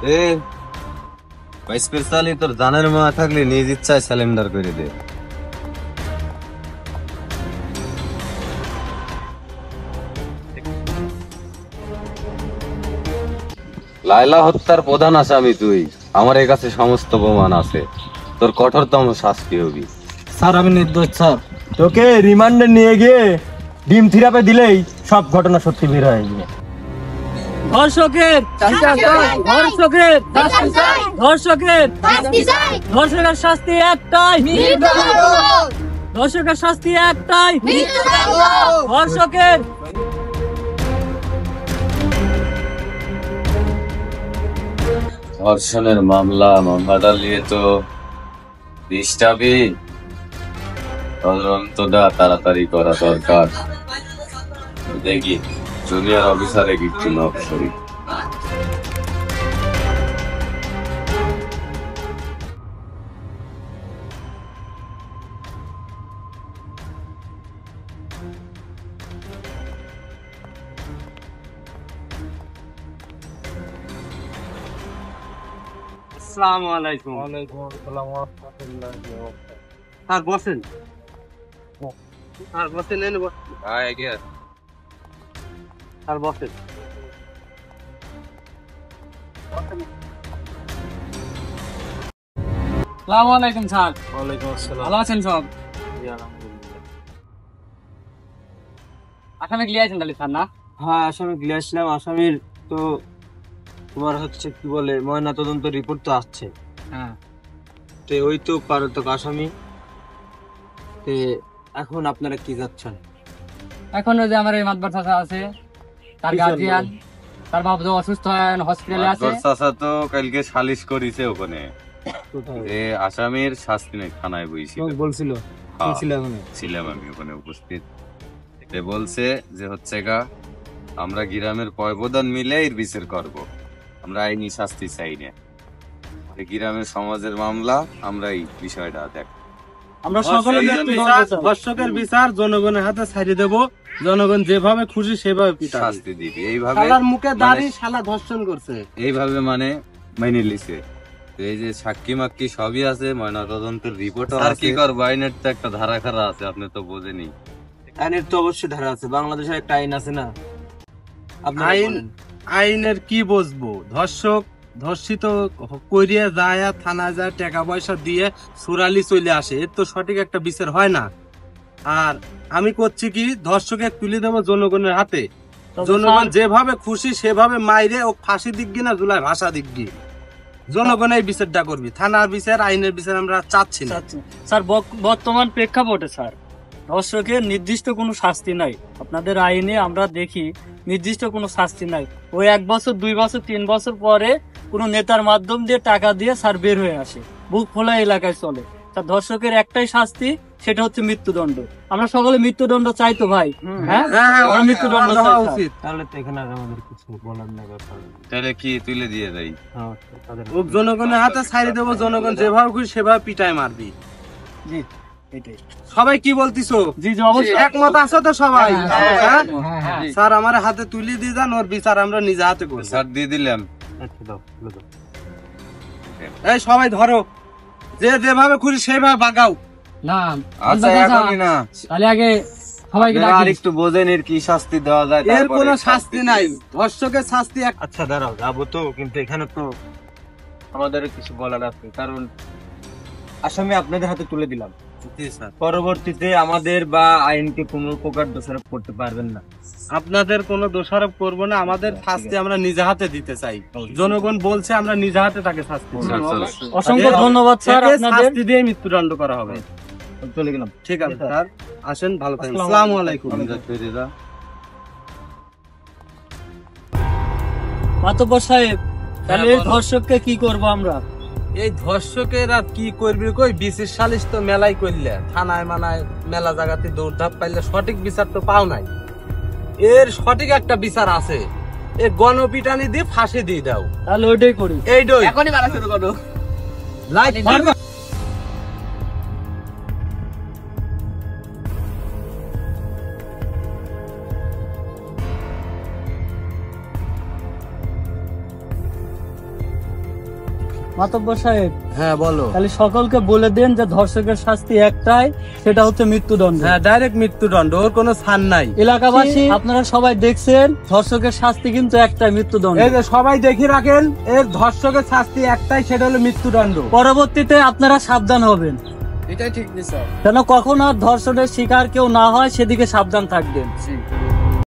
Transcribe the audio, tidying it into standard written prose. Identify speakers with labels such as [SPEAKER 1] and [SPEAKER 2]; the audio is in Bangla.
[SPEAKER 1] এ স্পেশালি তোর জানের মা থাকলে নিজ ইচ্ছায় স্যালেন্ডার করে দে। লায়লা হত্যার প্রধান আসামি তুই। আমার কাছে সমস্ত প্রমাণ আছে, তোর কঠোরতম শাস্তি হবি।
[SPEAKER 2] স্যার আমি নির্দোষ স্যার। তোকে রিমান্ডে নিয়ে গিয়ে ডিম থিরাপে দিলেই সব ঘটনা সত্যি বের হয়ে যাবে।
[SPEAKER 3] ধর্ষকের ধর্ষকের ধর্ষকের ধর্ষকের শাস্তি একটাই, ধর্ষকের শাস্তি একটাই, ধর্ষকের।
[SPEAKER 1] ধর্ষণের মামলাটা নিয়ে তো ডিস্টার্বই, তদন্তটা তাড়াতাড়ি করা দরকার। দেখি জুনিয়র অফিসারে কিছু নক করি।
[SPEAKER 3] আসসালামু আলাইকুম। স্যার বসেন, স্যার বসেন, স্যার বসেন। আসসালামু আলাইকুম স্যার।
[SPEAKER 2] ওয়ালাইকুম আসসালাম।
[SPEAKER 3] ভালো আছেন সব? আসামি ক্লিয়ার আছেন তাহলে স্যার না?
[SPEAKER 2] হ্যাঁ আসামি ক্লিয়ার ছিলাম। আসামির তো তোমার হচ্ছে কি বলে ময়না তদন্ত রিপোর্ট তো আসছে।
[SPEAKER 3] হ্যাঁ,
[SPEAKER 2] তো ওই তো পারতক আসামি। তো এখন আপনারা কি যাচ্ছেন?
[SPEAKER 3] এখন ওই যে আমার এই মাতবার চাচা আছে, তার
[SPEAKER 2] কিসের
[SPEAKER 3] গার্জিয়ান,
[SPEAKER 2] বলে?
[SPEAKER 3] তার বাপ যে অসুস্থ হয় হসপিটালে আছে।
[SPEAKER 1] চাচা তো কালকে সালিশ করিছে ওখানে,
[SPEAKER 2] কোথায়?
[SPEAKER 1] যে আসামির শাস্তি নেই, থানায় বইছিল।
[SPEAKER 2] তোমাকে বলছিল?
[SPEAKER 1] হ্যাঁ,
[SPEAKER 2] ছিল ওখানে?
[SPEAKER 1] ছিলাম আমি ওখানে উপস্থিত। এ বলছে যে হচ্ছে গা আমরা গ্রামের পয়বদান মিলে এর বিচার করব, আমরা আইনি শাস্তি চাই না। গ্রামের সমাজের মামলা, আমরা এই বিষয়টা দেখ।
[SPEAKER 3] আমরা সকলে
[SPEAKER 2] ধর্ষকের বিচার জনগণের হাতে ছাড়িয়ে দেব। জনগণ যেভাবে খুশি সেভাবে পিটাবে।
[SPEAKER 1] শাস্তি দিবি এইভাবে,
[SPEAKER 2] শালার মুখে দাড়ি, শালা ধর্ষণ করছে।
[SPEAKER 1] এইভাবে মানে মাইনে লিছে। তো এই যে সাক্ষী মাক্ষী সবই আছে, ময়না তদন্তের রিপোর্ট আর কি করবো, আইনের তো একটা ধারা খারা আছে, আপনি তো বোঝেনি।
[SPEAKER 2] আইনের তো অবশ্যই ধারা আছে, বাংলাদেশের একটা আইন আছে না?
[SPEAKER 4] আইনের কি বুঝবো? ধর্ষক ধর্ষিত করিয়া যায়, থানা যায়, টাকা পয়সা দিয়ে সুরালি চলে আসে, এর তো সঠিক একটা বিচার হয় না। আর আমি করছি কি, ধর্ষকে তুলে দেবো জনগণের হাতে। জনগণ যেভাবে খুশি সেভাবে মাইরে ও ফাঁসি দিক গি না জুলাই ভাষা দিক গি, জনগণ এই বিচারটা করবি। থানার বিচার, আইনের বিচার আমরা চাচ্ছি না।
[SPEAKER 3] স্যার বর্তমান প্রেক্ষাপটে স্যার ধর্ষকের নির্দিষ্ট কোনো শাস্তি নাই। আপনাদের আইনে আমরা দেখি নির্দিষ্ট কোনো শাস্তি নাই। ওই 1 বছর 2 বছর 3 বছর পরে কোনো নেতার মাধ্যম দিয়ে টাকা দিয়ে স্যার বের হয়ে আসে, বুক খোলা এলাকায় চলে। স্যার ধর্ষকের একটাই শাস্তি, সেটা হচ্ছে মৃত্যুদণ্ড। আমরা সকলে মৃত্যুদণ্ড চাই তো ভাই। হ্যাঁ, আমরা মৃত্যুদণ্ড চাই স্যার।
[SPEAKER 4] উচিত।
[SPEAKER 2] তাহলে তো এখানে আর আমাদের কিছু বলার নেই ব্যাপার।
[SPEAKER 1] তাহলে কি তুলে দিয়ে দেয়?
[SPEAKER 2] হ্যাঁ, তাদের-
[SPEAKER 4] ও জনগণের হাতে ছাড়ি দেবো, জনগণ যেভাবে খুশি সেভাবে পিটায় মারবি।
[SPEAKER 3] জি, এটাই।
[SPEAKER 4] সবাই কি বলতিছো?
[SPEAKER 3] জি জি অবশ্যই।
[SPEAKER 4] একমত আছো তো সবাই? হ্যাঁ?
[SPEAKER 3] হ্যাঁ।
[SPEAKER 4] স্যার আমার হাতে তুলে দিয়ে যান, ওর বিচার আমরা নিজে হাতে করব।
[SPEAKER 1] স্যার দিয়ে দিলাম।
[SPEAKER 2] আচ্ছা, দাও, তুলে দাও।
[SPEAKER 4] এই সবাই ধরো, যে যেভাবে খুশি সেভাবে বাগাও।
[SPEAKER 3] না
[SPEAKER 1] আচ্ছা এখনই না,
[SPEAKER 3] তাহলে আগে সবাইকে
[SPEAKER 1] আপনারা আর
[SPEAKER 3] ডাকি।
[SPEAKER 1] একটু বোঝেন এর কি শাস্তি দেওয়া যায়।
[SPEAKER 4] এর
[SPEAKER 1] তারপরে
[SPEAKER 4] কোনো শাস্তি নাই, ধর্ষকের শাস্তি এক।
[SPEAKER 2] আচ্ছা দাঁড়াও, যাবো তো, কিন্তু এখানে তো আমাদের কিছু বলার আছে। কারণ আসামি আপনাদের হাতে তুলে দিলাম, পরবর্তীতে আমাদের বা আইনকে কোনো প্রকার দোষারোপ করতে পারবেন না।
[SPEAKER 4] আপনাদের কোনো দোষারোপ করবো না, আমাদের শাস্তি আমরা নিজে হাতে দিতে চাই। জনগণ বলছে আমরা নিজে হাতে তাকে শাস্তি দিব।
[SPEAKER 3] অসংখ্য ধন্যবাদ স্যার
[SPEAKER 4] একে
[SPEAKER 3] আপনাদের।
[SPEAKER 4] শাস্তি দিয়ে মৃত্যুদণ্ড করা হবে।
[SPEAKER 2] চলে গেলাম।
[SPEAKER 4] ঠিক আছে স্যার, আসেন, ভালো থাকেন। আসসালামু আলাইকুম।
[SPEAKER 3] মাতব্বর সাহেব, তাহলে এই ধর্ষককে কি করব আমরা?
[SPEAKER 4] এই ধর্ষকের আর কি করবি কই, বিশেষ সালিশ তো মেলাই করলে, থানায় মানায় মেলা জায়গাতে দৌড়ধাপ পাইলে সঠিক বিচার তো পাও নাই। এর সঠিক একটা বিচার আছে, এ গণপিটানি দিয়ে ফাঁসি দিয়ে দাও।
[SPEAKER 3] তাহলে ওইটাই করি।
[SPEAKER 4] এইটাই
[SPEAKER 3] এখনই মারা শুরু করো।
[SPEAKER 4] লাইট
[SPEAKER 3] মাতব্বর সাহেব,
[SPEAKER 4] হ্যাঁ বলো।
[SPEAKER 3] তাহলে সকলকে বলে দেন যে ধর্ষকের শাস্তি একটাই, সেটা হচ্ছে মৃত্যুদণ্ড।
[SPEAKER 4] হ্যাঁ, ডাইরেক্ট মৃত্যুদণ্ড, ওর কোনো ছাড় নাই।
[SPEAKER 3] এলাকাবাসী আপনারা সবাই দেখছেন, ধর্ষকের শাস্তি কিন্তু একটাই, মৃত্যুদণ্ড।
[SPEAKER 4] এই যে সবাই দেখে রাখেন, এর ধর্ষকের শাস্তি একটাই, সেটা হলো মৃত্যুদণ্ড।
[SPEAKER 3] পরবর্তীতে আপনারা সাবধান হবেন,
[SPEAKER 2] এটাই ঠিক স্যার।
[SPEAKER 3] যেন কখনো আর ধর্ষণের শিকার কেউ না হয়, সেদিকে সাবধান থাকবেন।